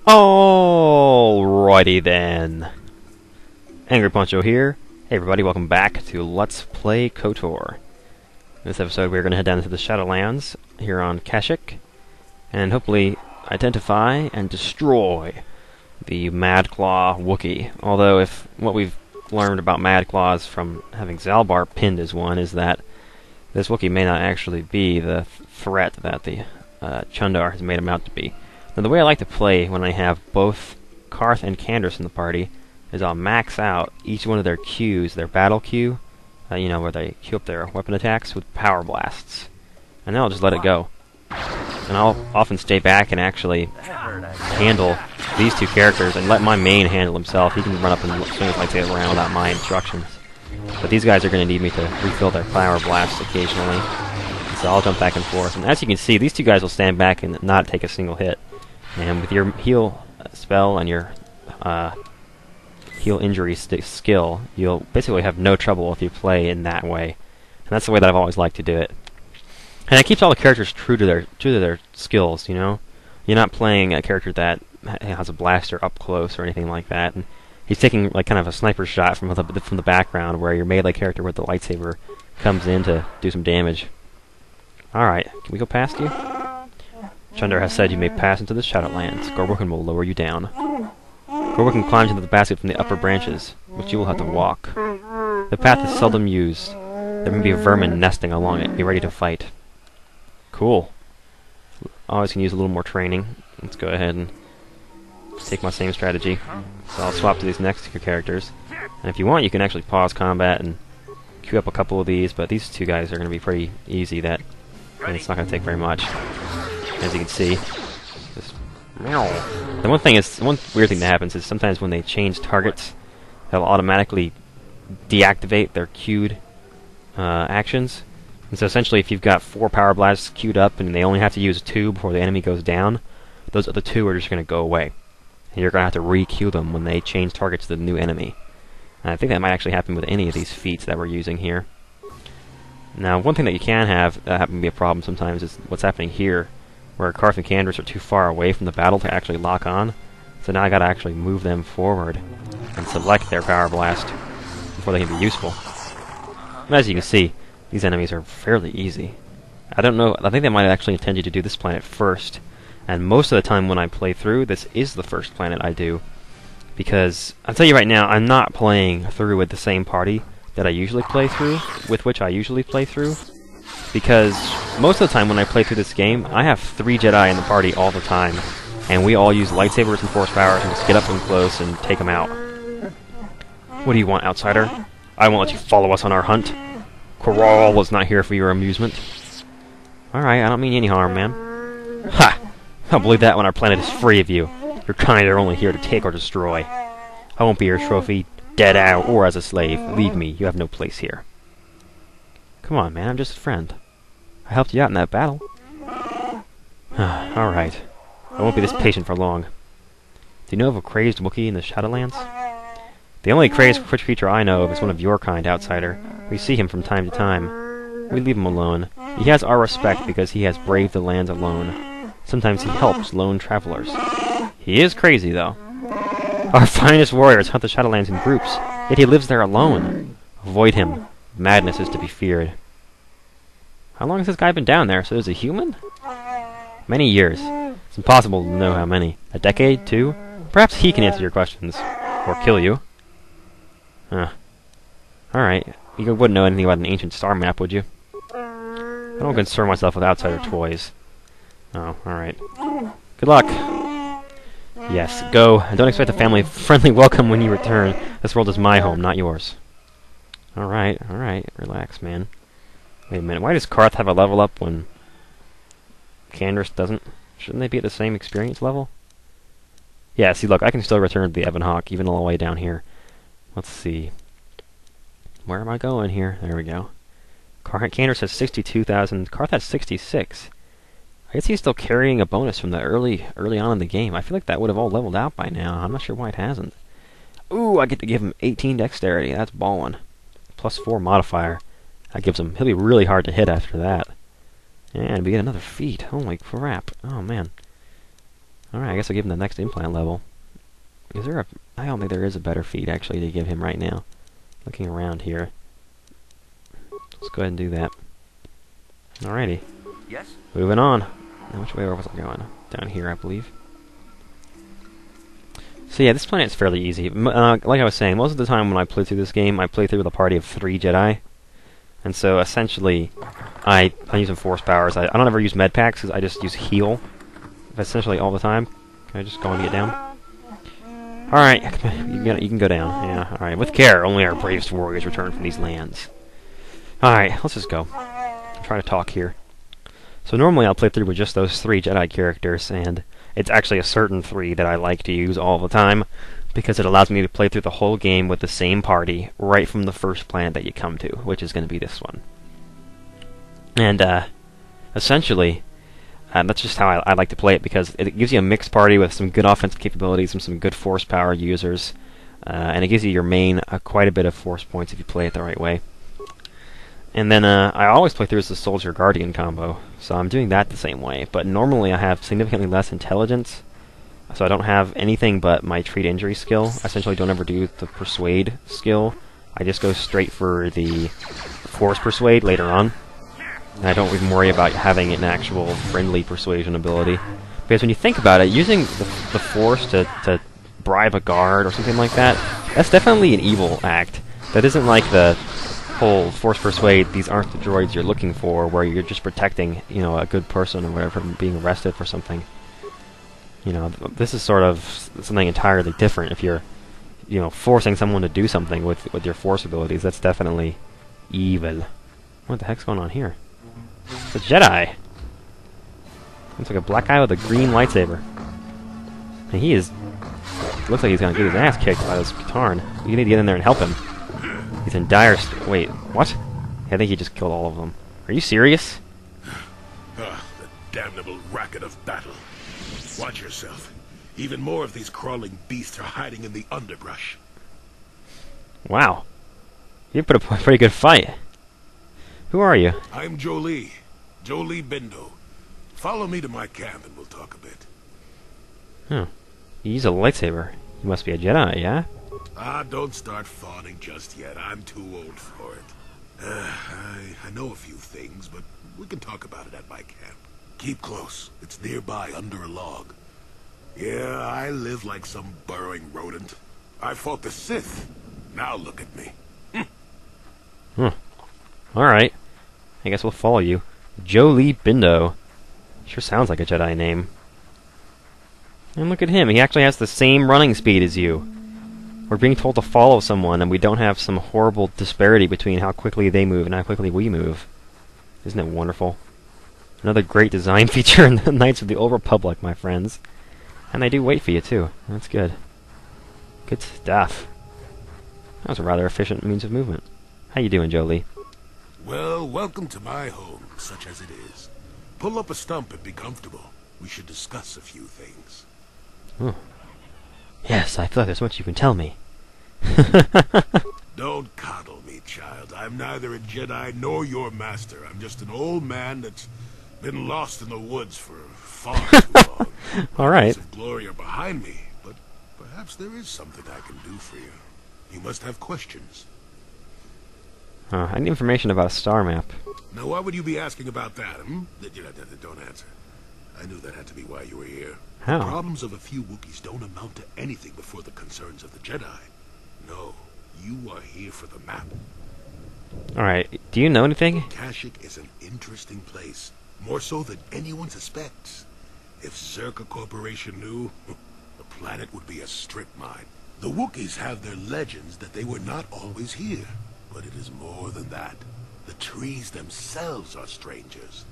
Alrighty then. Angry Poncho here. Hey everybody, welcome back to Let's Play KotOR. In this episode we're going to head down into the Shadowlands here on Kashyyyk and hopefully identify and destroy the Mad Claw Wookiee. Although if what we've learned about Mad Claws from having Zalbar pinned as one is that this Wookiee may not actually be the threat that the Chundar has made him out to be. Now, the way I like to play when I have both Karth and Candace in the party is I'll max out each one of their Qs, their battle Q, you know, where they queue up their weapon attacks with power blasts. And then I'll just let it go. And I'll often stay back and actually handle these two characters and let my main handle himself. He can run up and swing his lightsaber around without my instructions. But these guys are going to need me to refill their power blasts occasionally. So I'll jump back and forth. And as you can see, these two guys will stand back and not take a single hit. And with your heal spell and your heal injury skill, you'll basically have no trouble if you play in that way. And that's the way that I've always liked to do it. And it keeps all the characters true to their skills, you know? You're not playing a character that has a blaster up close or anything like that. And he's taking like kind of a sniper shot from the background where your melee character with the lightsaber comes in to do some damage. Alright, can we go past you? Chundar has said you may pass into the Shadowlands. Gorwookin will lower you down. Gorwookin climbs into the basket from the upper branches, which you will have to walk. The path is seldom used. There may be vermin nesting along it. Be ready to fight. Cool. Always can use a little more training. Let's go ahead and take my same strategy. So I'll swap to these next two characters. And if you want, you can actually pause combat and queue up a couple of these, but these two guys are going to be pretty easy. And it's not going to take very much. As you can see, the one weird thing that happens is sometimes when they change targets, they'll automatically deactivate their queued actions. And so essentially, if you've got 4 power blasts queued up and they only have to use 2 before the enemy goes down, those other 2 are just going to go away, and you're going to have to re-queue them when they change targets to the new enemy. And I think that might actually happen with any of these feats that we're using here. Now, one thing that you can have that happen to be a problem sometimes is what's happening here, where Karth and Candace are too far away from the battle to actually lock on. So now I gotta actually move them forward and select their power blast before they can be useful. And as you can see, these enemies are fairly easy. I don't know, I think they might have actually intended to do this planet first, and most of the time when I play through, this is the first planet I do. Because, I'll tell you right now, I'm not playing through with the same party that I usually play through, because most of the time when I play through this game, I have 3 Jedi in the party all the time, and we all use lightsabers and force powers and just get up and close and take them out. What do you want, outsider? I won't let you follow us on our hunt. KotOR was not here for your amusement. Alright, I don't mean any harm, man. Ha! I'll believe that when our planet is free of you. Your kind are only here to take or destroy. I won't be your trophy, dead out, or as a slave. Leave me, you have no place here. Come on, man, I'm just a friend. I helped you out in that battle. Alright. I won't be this patient for long. Do you know of a crazed Wookiee in the Shadowlands? The only crazed creature I know of is one of your kind, outsider. We see him from time to time. We leave him alone. He has our respect because he has braved the lands alone. Sometimes he helps lone travelers. He is crazy, though. Our finest warriors hunt the Shadowlands in groups, yet he lives there alone. Avoid him. Madness is to be feared. How long has this guy been down there? So he's a human? Many years. It's impossible to know how many. A decade? 2? Perhaps he can answer your questions. Or kill you. Alright. You wouldn't know anything about an ancient star map, would you? I don't concern myself with outsider toys. Oh, alright. Good luck. Yes, go. And don't expect a family-friendly welcome when you return. This world is my home, not yours. Alright. Relax, man. Wait a minute, why does Karth have a level up when Candace doesn't? Shouldn't they be at the same experience level? Yeah, see, look, I can still return to the Ebon Hawk, even all the way down here. Let's see. Where am I going here? There we go. Candace has 62,000. Karth has 66. I guess he's still carrying a bonus from the early on in the game. I feel like that would have all leveled out by now. I'm not sure why it hasn't. Ooh, I get to give him 18 dexterity. That's ballin'. Plus 4 modifier. That gives him... He'll be really hard to hit after that. And we get another feat. Holy crap. Oh, man. Alright, I guess I'll give him the next implant level. Is there a... I don't think there is a better feat, actually, to give him right now. Looking around here. Let's go ahead and do that. Alrighty. Yes? Moving on. Now, which way was I going? Down here, I believe. So yeah, this planet's fairly easy. Like I was saying, most of the time when I play through this game, I play through with a party of 3 Jedi. And so, essentially, I'm using force powers. I don't ever use med packs, because I just use heal. Essentially all the time. Can I just go and get down? Alright, you can go down. Yeah, alright. With care, only our bravest warriors return from these lands. Alright, let's just go. I'm trying to talk here. So normally I'll play through with just those 3 Jedi characters, and it's actually a certain 3 that I like to use all the time, because it allows me to play through the whole game with the same party right from the first planet that you come to, which is going to be this one. And, essentially, that's just how I like to play it, because it gives you a mixed party with some good offensive capabilities and some good force power users, and it gives you your main quite a bit of force points if you play it the right way. And then I always play through as the Soldier Guardian combo, so I'm doing that the same way. But normally I have significantly less intelligence, so I don't have anything but my treat injury skill. I essentially don't ever do the persuade skill. I just go straight for the force persuade later on. And I don't even worry about having an actual friendly persuasion ability. Because when you think about it, using the force to bribe a guard or something like that, that's definitely an evil act. That isn't like the whole force persuade, these aren't the droids you're looking for, where you're just protecting, you know, a good person or whatever from being arrested for something. You know, this is sort of something entirely different. If you're, you know, forcing someone to do something with your force abilities, that's definitely evil. What the heck's going on here? It's a Jedi! Looks like a black guy with a green lightsaber. And he is... looks like he's gonna get his ass kicked by this Katarn. You need to get in there and help him. He's in dire wait, what? I think he just killed all of them. Are you serious? Ah, the damnable racket of battle. Watch yourself. Even more of these crawling beasts are hiding in the underbrush. Wow. You put up a pretty good fight. Who are you? I'm Jolee. Jolee Bindo. Follow me to my camp and we'll talk a bit. Huh. You use a lightsaber. You must be a Jedi, yeah? Ah, don't start fawning just yet. I'm too old for it. I know a few things, but we can talk about it at my camp. Keep close. It's nearby under a log. Yeah, I live like some burrowing rodent. I fought the Sith. Now look at me. Huh. Alright. I guess we'll follow you. Jolee Bindo. Sure sounds like a Jedi name. And look at him. He actually has the same running speed as you. We're being told to follow someone, and we don't have some horrible disparity between how quickly they move and how quickly we move. Isn't it wonderful? Another great design feature in the Knights of the Old Republic, my friends. And they do wait for you, too. That's good. Good stuff. That was a rather efficient means of movement. How you doing, Jolee? Well, welcome to my home, such as it is. Pull up a stump and be comfortable. We should discuss a few things. Oh. Yes, I feel like there's much you can tell me. Don't coddle me, child. I'm neither a Jedi nor your master. I'm just an old man that's been lost in the woods for far too long. All right. Days of glory are behind me, but perhaps there is something I can do for you. You must have questions. I need information about a star map. Now, why would you be asking about that, hmm? Don't answer. I knew that had to be why you were here. How? The problems of a few Wookiees don't amount to anything before the concerns of the Jedi. No, you are here for the map. Alright, do you know anything? Kashyyyk is an interesting place, more so than anyone suspects. If Zerka Corporation knew, the planet would be a strip mine. The Wookiees have their legends that they were not always here, but it is more than that. The trees themselves are strangers.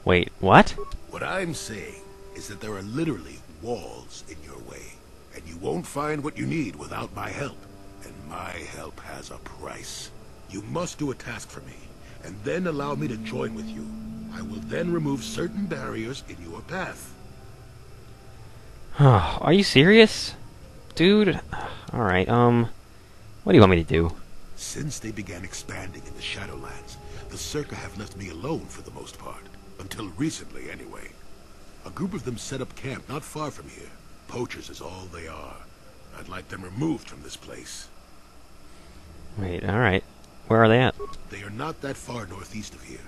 Wait, what? What I'm saying is that there are literally walls in your way, and you won't find what you need without my help. And my help has a price. You must do a task for me, and then allow me to join with you. I will then remove certain barriers in your path. Are you serious? Dude? Alright, what do you want me to do? Since they began expanding in the Shadowlands, the Zerka have left me alone for the most part. Until recently, anyway. A group of them set up camp not far from here. Poachers is all they are. I'd like them removed from this place. Wait, alright. Where are they at? They are not that far northeast of here.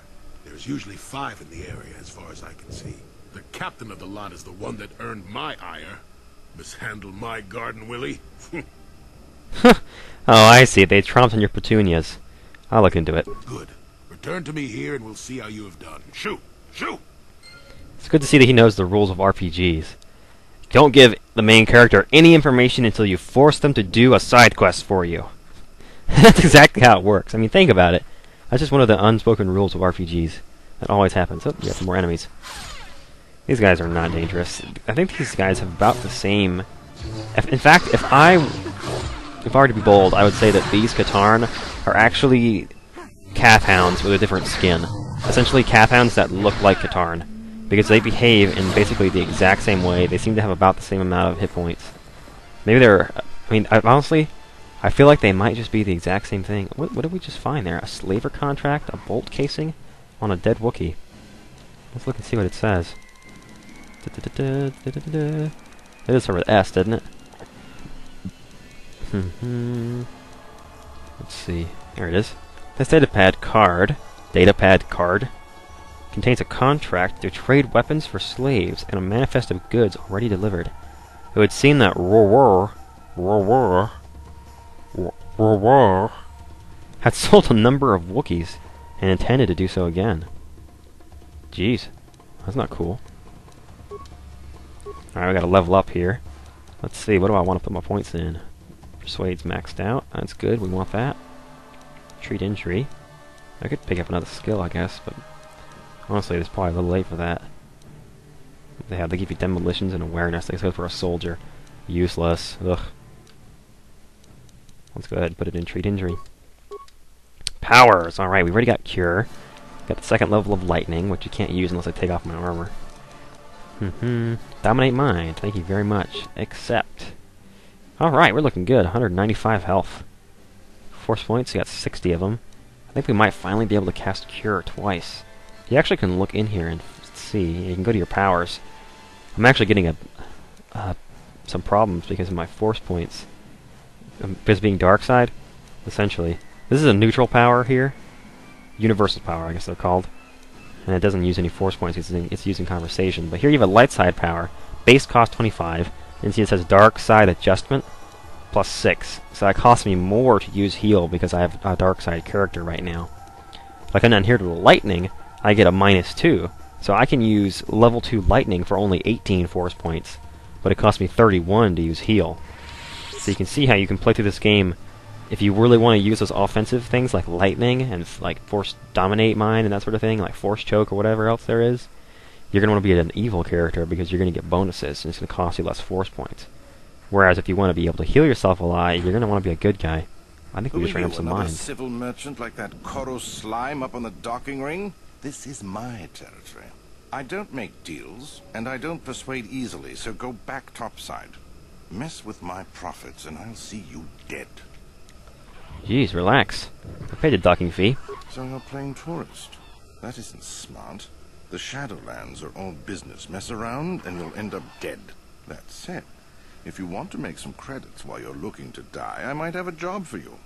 There's usually 5 in the area as far as I can see. The captain of the lot is the one that earned my ire. Mishandle my garden, Willie. Oh, I see. They tromped on your petunias. I'll look into it. Good. Return to me here and we'll see how you have done. Shoot! Shoot! It's good to see that he knows the rules of RPGs. Don't give the main character any information until you force them to do a side quest for you. That's exactly how it works. I mean, think about it. That's just one of the unspoken rules of RPGs. That always happens. Oh, we got some more enemies. These guys are not dangerous. I think these guys have about the same... In fact, if I were to be bold, I would say that these KotOR are actually calf hounds with a different skin. Essentially calf hounds that look like KotOR, because they behave in basically the exact same way. They seem to have about the same amount of hit points. Maybe they're... I mean, honestly, I feel like they might just be the exact same thing. What did we just find there? A slaver contract? A bolt casing? On a dead Wookiee. Let's look and see what it says. It is start with S, didn't it? Let's see. There it is. This datapad card contains a contract to trade weapons for slaves and a manifest of goods already delivered. It would seem that KotOR had sold a number of Wookiees and intended to do so again. Jeez, that's not cool. Alright, we gotta level up here. Let's see, what do I want to put my points in? Persuade's maxed out. That's good, we want that. Treat injury. I could pick up another skill, I guess, but honestly, it's probably a little late for that. They give you demolitions and awareness. They go for a soldier. Useless. Ugh. Let's go ahead and put it in treat injury. Powers! Alright, we already got cure. Got the second level of lightning, which you can't use unless I take off my armor. Dominate mind. Thank you very much. Accept. Alright, we're looking good. 195 health. Force points, you got 60 of them. I think we might finally be able to cast Cure twice. You actually can look in here and see. You can go to your powers. I'm actually getting some problems because of my force points. Because being dark side, essentially. This is a neutral power here. Universal power, I guess they're called. And it doesn't use any force points, it's using conversation. But here you have a light side power. Base cost 25. And see it says dark side adjustment plus 6. So that costs me more to use heal because I have a dark side character right now. If I come down here to the lightning, I get a -2. So I can use level 2 lightning for only 18 force points. But it costs me 31 to use heal. So you can see how you can play through this game. If you really want to use those offensive things like lightning and like force dominate mind and that sort of thing, like force choke or whatever else there is, you're going to want to be an evil character because you're going to get bonuses and it's going to cost you less force points. Whereas if you want to be able to heal yourself a lot, you're going to want to be a good guy. I think we just ran up some mines. Civil merchant like that Koro slime up on the docking ring? This is my territory. I don't make deals, and I don't persuade easily, so go back topside. Mess with my profits, and I'll see you dead. Jeez, relax. I paid a docking fee. So you're playing tourist. That isn't smart. The Shadowlands are all business. Mess around, and you'll end up dead. That said, if you want to make some credits while you're looking to die, I might have a job for you.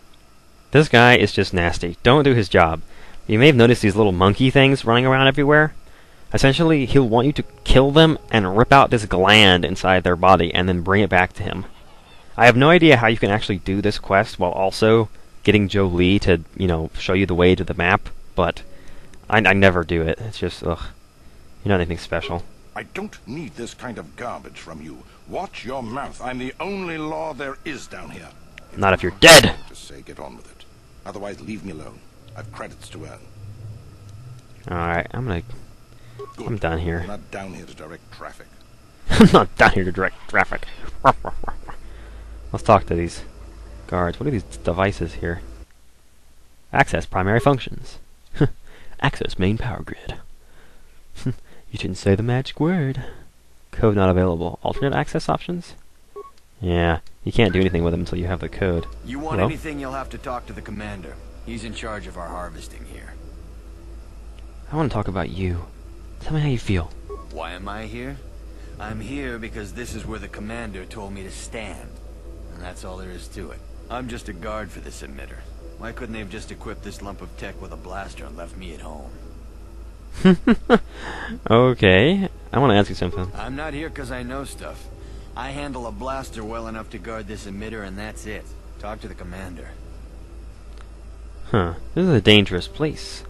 This guy is just nasty. Don't do his job. You may have noticed these little monkey things running around everywhere. Essentially, he'll want you to kill them and rip out this gland inside their body and then bring it back to him. I have no idea how you can actually do this quest while also getting Jolee to, you know, show you the way to the map, but I never do it. It's just, ugh. You're not anything special. I don't need this kind of garbage from you. Watch your mouth. I'm the only law there is down here. Not if you're dead! Just say get on with it. Otherwise, leave me alone. I've credits to earn. Alright, I'm done here. I'm not down here to direct traffic. I'm not down here to direct traffic. Let's talk to these guards. What are these devices here? Access primary functions. Access main power grid. You didn't say the magic word. Code not available. Alternate access options? Yeah, you can't do anything with them until you have the code. You want anything, you'll have to talk to the commander. He's in charge of our harvesting here. I want to talk about you. Tell me how you feel. Why am I here? I'm here because this is where the commander told me to stand. And that's all there is to it. I'm just a guard for this emitter. Why couldn't they have just equipped this lump of tech with a blaster and left me at home? Okay, I want to ask you something. I'm not here because I know stuff. I handle a blaster well enough to guard this emitter, and that's it. Talk to the commander. Huh, this is a dangerous place.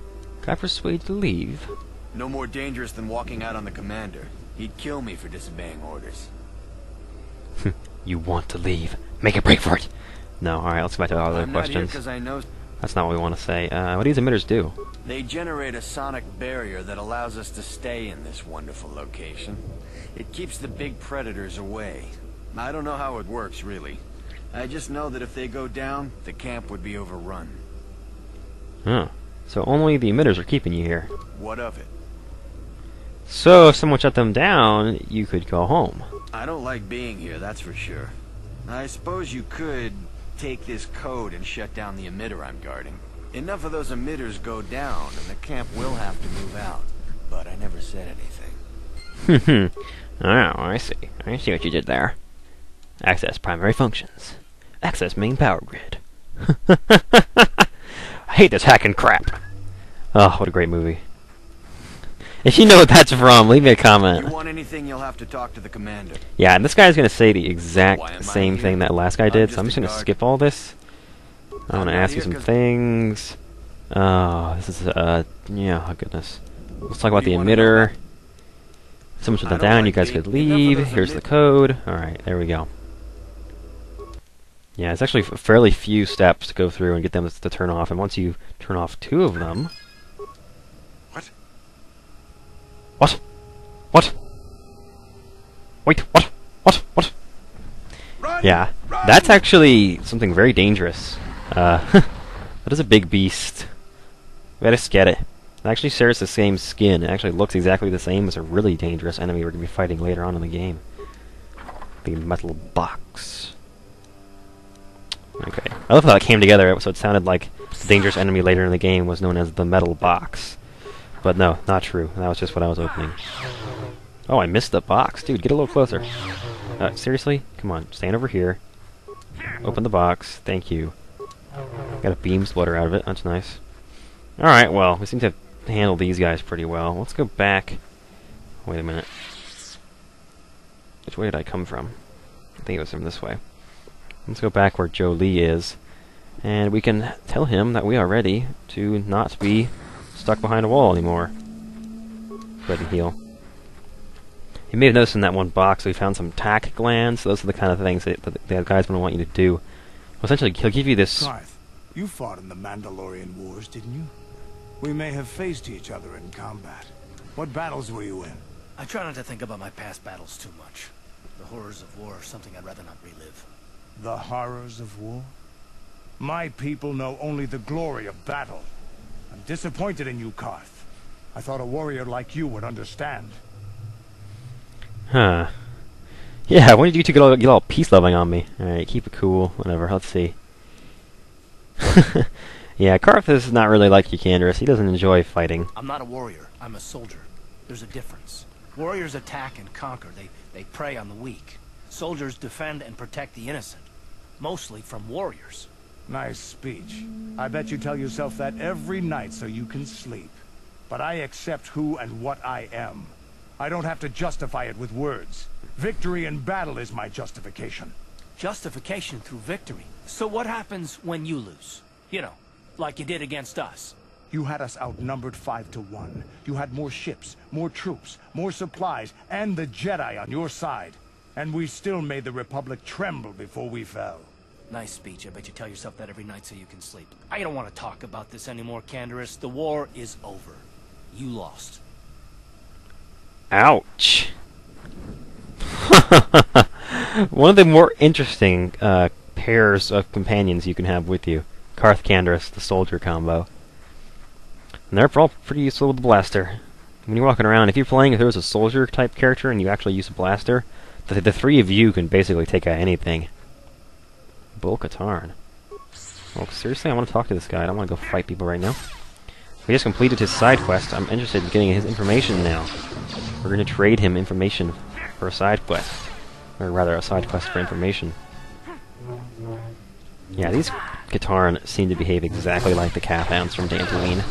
Can I persuade you to leave? No more dangerous than walking out on the commander. He'd kill me for disobeying orders. You want to leave. Make a break for it. No, alright, let's go back to all the other questions. Because I know That's not what we want to say. What do these emitters do? they generate a sonic barrier that allows us to stay in this wonderful location. It keeps the big predators away. I don't know how it works, really. I just know that if they go down, the camp would be overrun. Huh. So only the emitters are keeping you here. What of it? So if someone shut them down, you could go home. I don't like being here, that's for sure. I suppose you could take this code and shut down the emitter I'm guarding. Enough of those emitters go down, and the camp will have to move out. But I never said anything. Oh, I see. I see what you did there. Access primary functions. Access main power grid. I hate this hacking crap. Oh, what a great movie. If you know what that's from, leave me a comment. You want anything, you'll have to talk to the commander. Yeah, and this guy's going to say the Why am exact I same here? thing that last guy did, so I'm just just a going to guard. skip all this. I want to not ask you here some 'cause- things. Oh, this is, yeah, oh goodness. Let's talk about the You wanna know emitter. about- Someone shut I that don't down, like you guys being- could enough of leave. those Here's the emitters. code. Alright, there we go. Yeah, it's actually fairly few steps to go through and get them to turn off, and once you turn off 2 of them... What? What? What? Wait, what? What? What? Run! Yeah, Run! that's actually something very dangerous. That is a big beast. We gotta get it. It actually shares the same skin. It actually looks exactly the same as a really dangerous enemy we're gonna be fighting later on in the game. The metal box. Okay. I love how that came together, so it sounded like the dangerous enemy later in the game was known as the metal box. But no, not true. That was just what I was opening. Oh, I missed the box. Dude, get a little closer. Seriously? Come on, stand over here. Open the box. Thank you. Got a beam splitter out of it. That's nice. Alright, well, we seem to have handled these guys pretty well. Let's go back. Wait a minute. Which way did I come from? I think it was from this way. Let's go back where Jolee is. And we can tell him that we are ready to not be stuck behind a wall anymore. Red and heal. You may have noticed in that one box we found some tack glands. Those are the kind of things that the guy's going to want you to do. Well, essentially, he'll give you this... Garth, you fought in the Mandalorian Wars, didn't you? We may have faced each other in combat. What battles were you in? I try not to think about my past battles too much. The horrors of war are something I'd rather not relive. The horrors of war? My people know only the glory of battle. I'm disappointed in you, Garth. I thought a warrior like you would understand. Huh. Yeah, when did you two get all peace-loving on me? Alright, keep it cool. Whatever, let's see. Yeah, Karth is not really like Eucandrus. He doesn't enjoy fighting. I'm not a warrior. I'm a soldier. There's a difference. Warriors attack and conquer. They prey on the weak. Soldiers defend and protect the innocent. Mostly from warriors. Nice speech. I bet you tell yourself that every night so you can sleep. But I accept who and what I am. I don't have to justify it with words. Victory in battle is my justification. Justification through victory. So what happens when you lose? You know, like you did against us. You had us outnumbered 5-1. You had more ships, more troops, more supplies, and the Jedi on your side. And we still made the Republic tremble before we fell. Nice speech. I bet you tell yourself that every night so you can sleep. I don't want to talk about this anymore, Canderous. The war is over. You lost. Ouch. One of the more interesting pairs of companions you can have with you. Karth Canderous, the soldier combo. And they're all pretty useful with the blaster. When you're walking around, if there was a soldier type character and you actually use a blaster, the three of you can basically take out anything. KotOR. Well, seriously, I want to talk to this guy. I don't want to go fight people right now. We just completed his side quest. I'm interested in getting his information now. We're going to trade him information. for a side quest. Or rather, a side quest for information. Yeah, these KotOR seem to behave exactly like the Cathounds from Dantooine.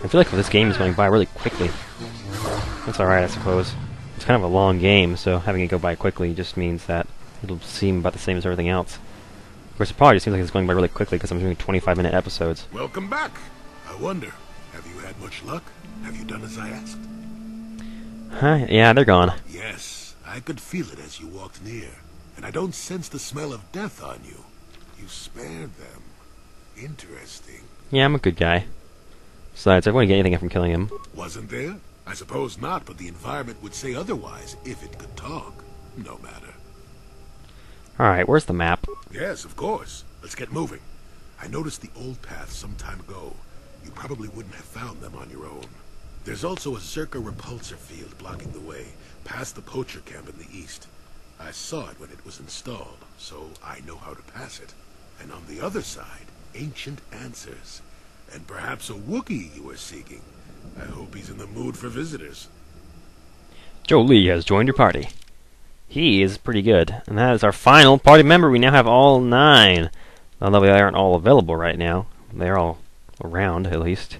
I feel like this game is going by really quickly. That's alright, I suppose. It's kind of a long game, so having it go by quickly just means that it'll seem about the same as everything else. Of course, it probably just seems like it's going by really quickly because I'm doing 25-minute episodes. Welcome back. I wonder, have you had much luck? Have you done as I asked? Huh? Yeah, they're gone. Yes, I could feel it as you walked near. And I don't sense the smell of death on you. You spared them. Interesting. Yeah, I'm a good guy. Besides, I wouldn't get anything from killing him. Wasn't there? I suppose not, but the environment would say otherwise if it could talk. No matter. Alright, where's the map? Yes, of course. Let's get moving. I noticed the old path some time ago. You probably wouldn't have found them on your own. There's also a Zerka repulsor field blocking the way, past the poacher camp in the east. I saw it when it was installed, so I know how to pass it. And on the other side, ancient answers. And perhaps a Wookiee you are seeking. I hope he's in the mood for visitors. Jolee has joined your party. He is pretty good. And that is our final party member. We now have all 9. Although they aren't all available right now. They're all around, at least.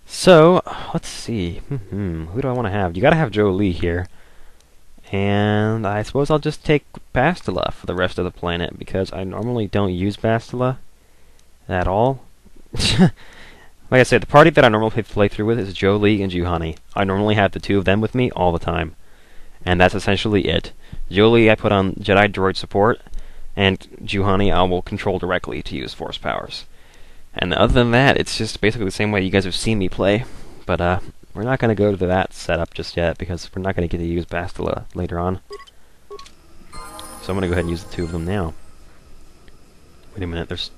So, let's see. Who do I want to have? You gotta have Jolee here. And I suppose I'll just take Bastila for the rest of the planet, because I normally don't use Bastila at all. Like I said, the party that I normally play through with is Jolee and Juhani. I normally have the two of them with me all the time. And that's essentially it. Jolee I put on Jedi Droid support, and Juhani I will control directly to use Force powers. And other than that, it's just basically the same way you guys have seen me play. But, we're not going to go to that setup just yet, because we're not going to get to use Bastila later on. So I'm going to go ahead and use the two of them now. Wait a minute, there's...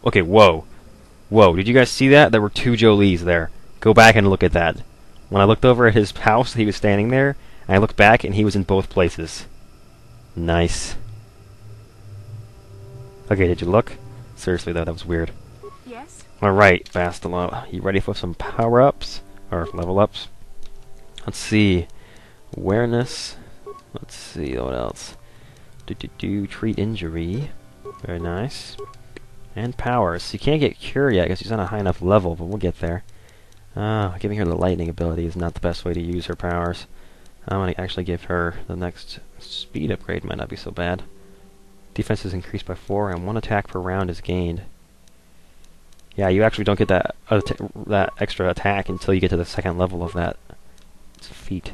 Okay, whoa. Whoa, did you guys see that? There were 2 Jolees there. Go back and look at that. When I looked over at his house, he was standing there, and I looked back, and he was in both places. Nice. Okay, did you look? Seriously, though, that was weird. Yes? Alright, Bastila, you ready for some power-ups? Or level-ups? Let's see. Awareness. Let's see, what else? Treat injury. Very nice. And powers. So you can't get Cure yet because she's on a high enough level, but we'll get there. Giving her the lightning ability is not the best way to use her powers. I'm going to actually give her the next speed upgrade, might not be so bad. Defense is increased by 4, and 1 attack per round is gained. Yeah, you actually don't get that that extra attack until you get to the 2nd level of that feat.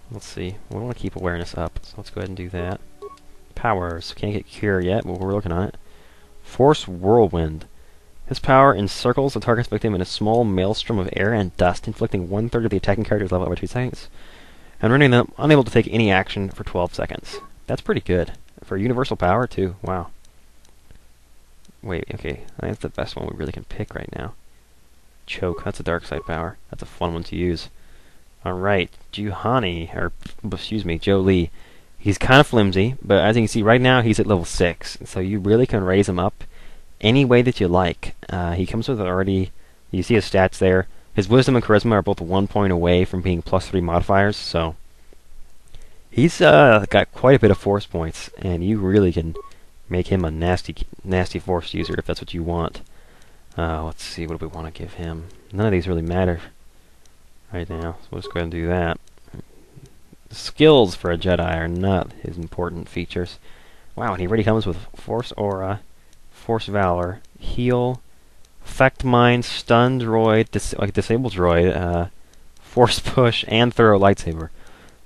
Let's see. We want to keep awareness up, so let's go ahead and do that. Powers. Can't get Cure yet, but we're looking on it. Force Whirlwind. His power encircles the target's victim in a small maelstrom of air and dust, inflicting 1/3 of the attacking character's level every 2 seconds, and rendering them unable to take any action for 12 seconds. That's pretty good. For universal power, too. Wow. Wait, okay. I think that's the best one we really can pick right now. Choke. That's a dark side power. That's a fun one to use. Alright. Juhani, or, excuse me, Jolee. He's kind of flimsy, but as you can see right now, he's at level 6. So you really can raise him up any way that you like. He comes with already... You see his stats there. His wisdom and charisma are both 1 point away from being +3 modifiers, so... He's got quite a bit of force points, and you really can make him a nasty force user if that's what you want. Let's see, what do we want to give him? None of these really matter right now, so we'll just go ahead and do that. The skills for a Jedi are not his important features. Wow, and he already comes with Force Aura, Force Valor, Heal, Effect Mind, Stun Droid, Disable Droid, Force Push, and Thorough Lightsaber.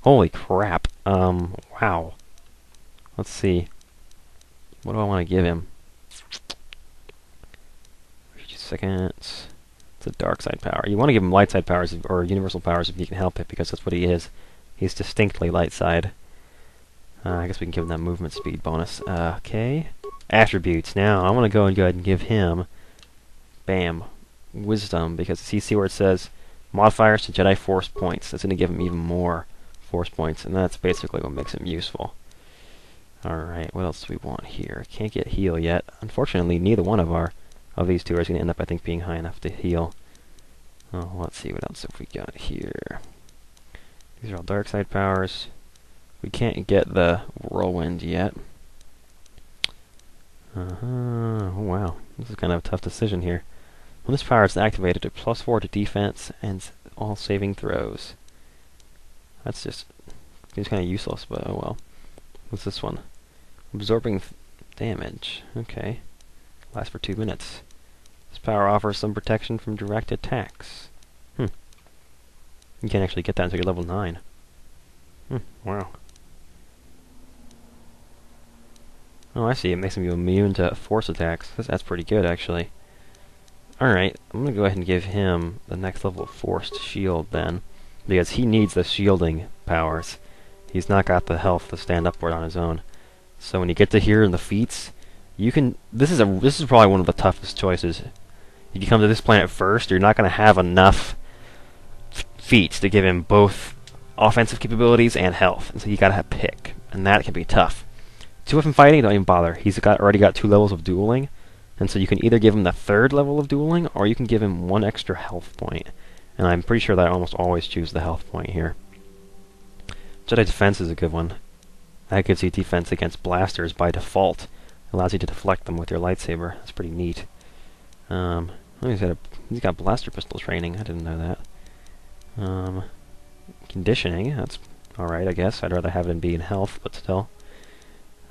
Holy crap. Wow. Let's see. What do I want to give him? 50 seconds. It's a dark side power. You want to give him light side powers, or universal powers if you can help it, because that's what he is. He's distinctly light side. I guess we can give him that movement speed bonus. Okay. Attributes. Now, I want to go ahead and give him... Bam. Wisdom, because you see where it says modifiers to Jedi Force points. That's going to give him even more Force points, and that's basically what makes him useful. Alright, what else do we want here? Can't get heal yet. Unfortunately, neither one of these two is going to end up, I think, being high enough to heal. Oh, let's see what else have we got here. These are all dark side powers. We can't get the whirlwind yet. Oh wow, this is kind of a tough decision here. When this power is activated, it +4 to defense and all saving throws. That's just seems kind of useless, but oh well. What's this one? Absorbing damage. Okay. Lasts for 2 minutes. This power offers some protection from direct attacks. You can't actually get that until you're level 9. Wow. Oh, I see. It makes him immune to force attacks. That's pretty good, actually. Alright, I'm going to go ahead and give him the next level of forced shield, then. Because he needs the shielding powers. He's not got the health to stand upward on his own. So when you get to here in the feats, you can... This is probably one of the toughest choices. If you come to this planet first, you're not going to have enough feats to give him both offensive capabilities and health. And so you got to pick. And that can be tough. 2 of him fighting, don't even bother. He's already got 2 levels of dueling. And so you can either give him the 3rd level of dueling, or you can give him 1 extra health point. And I'm pretty sure that I almost always choose the health point here. Jedi Defense is a good one. That gives you defense against blasters by default. It allows you to deflect them with your lightsaber. That's pretty neat. He's got blaster pistol training. I didn't know that. Conditioning. That's alright, I guess. I'd rather have it be in health, but still.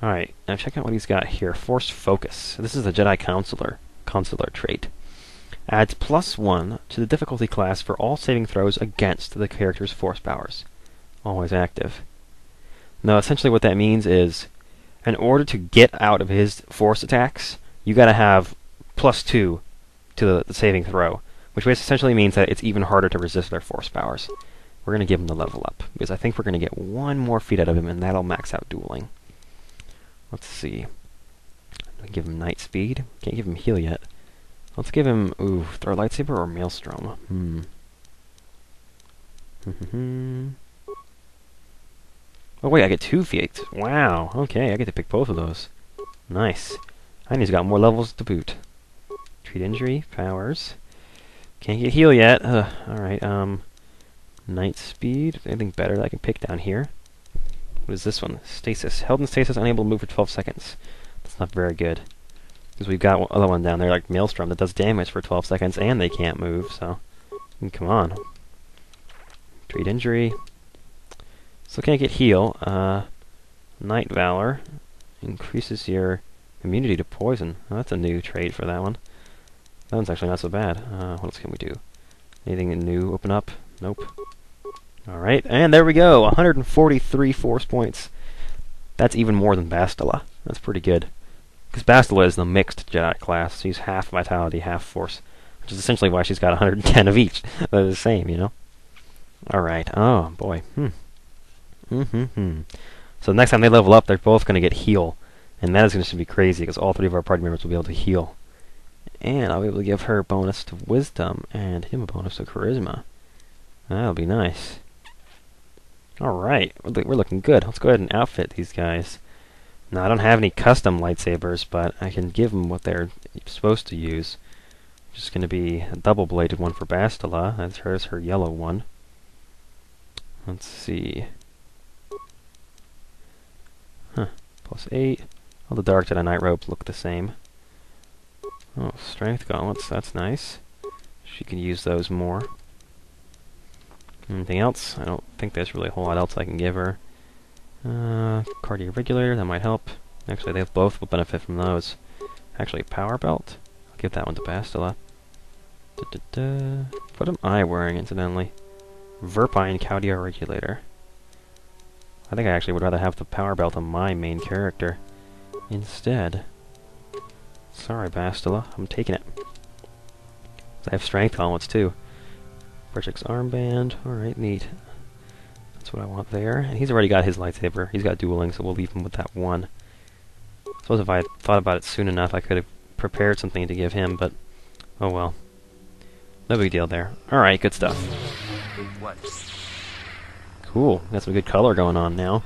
Alright, now check out what he's got here. Forced Focus. This is the Jedi Consular trait. Adds +1 to the difficulty class for all saving throws against the character's force powers. Always active. Now, essentially what that means is, in order to get out of his force attacks, you gotta have +2 to the saving throw, which essentially means that it's even harder to resist their force powers. We're gonna give him the level up, because I think we're gonna get 1 more feat out of him, and that'll max out dueling. Let's see. Give him Night Speed. Can't give him heal yet. Let's give him, throw lightsaber or Maelstrom. Oh wait, I get 2 feats. Wow, okay, I get to pick both of those. Nice. And he's got more levels to boot. Treat injury, powers. Can't get heal yet. Alright, Night Speed. Anything better that I can pick down here? What is this one? Stasis. Held in stasis, unable to move for 12 seconds. That's not very good. Because we've got other one down there, like Maelstrom, that does damage for 12 seconds, and they can't move, so... come on. Treat injury. Still can't get heal. Night Valor. Increases your immunity to poison. Oh, that's a new trait for that one. That one's actually not so bad. What else can we do? Anything new open up? Nope. Alright, and there we go! 143 force points. That's even more than Bastila. That's pretty good. Because Bastila is the mixed Jedi class. She's half vitality, half force. Which is essentially why she's got 110 of each. They're the same, you know? Alright, oh boy. So next time they level up, they're both going to get heal. And that is going to be crazy, because all 3 of our party members will be able to heal. And I'll be able to give her a bonus to wisdom, and him a bonus to charisma. That'll be nice. Alright, we're looking good. Let's go ahead and outfit these guys. Now, I don't have any custom lightsabers, but I can give them what they're supposed to use. Which is going to be a double-bladed one for Bastila. That's her yellow one. Let's see. +8. All the Dark Jedi Knight robes look the same. Oh, Strength Gauntlets, that's nice. She can use those more. Anything else? I don't think there's really a whole lot else I can give her. Cardio Regulator, that might help. Actually, they both will benefit from those. Actually, Power Belt. I'll give that one to Bastila. What am I wearing, incidentally? Verpine Cardio Regulator. I think I actually would rather have the Power Belt on my main character instead. Sorry, Bastila. I'm taking it. I have Strength Gauntlets, too. Frederick's Armband. Alright, neat. That's what I want there. And he's already got his lightsaber. He's got dueling, so we'll leave him with that one. I suppose if I had thought about it soon enough, I could have prepared something to give him, but oh well. No big deal there. Alright, good stuff. What? Cool. Got some good color going on now.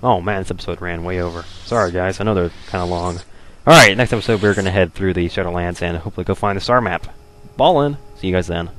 Oh man, this episode ran way over. Sorry guys, I know they're kind of long. Alright, next episode we're going to head through the Shadowlands and hopefully go find the star map. Ballin'! See you guys then.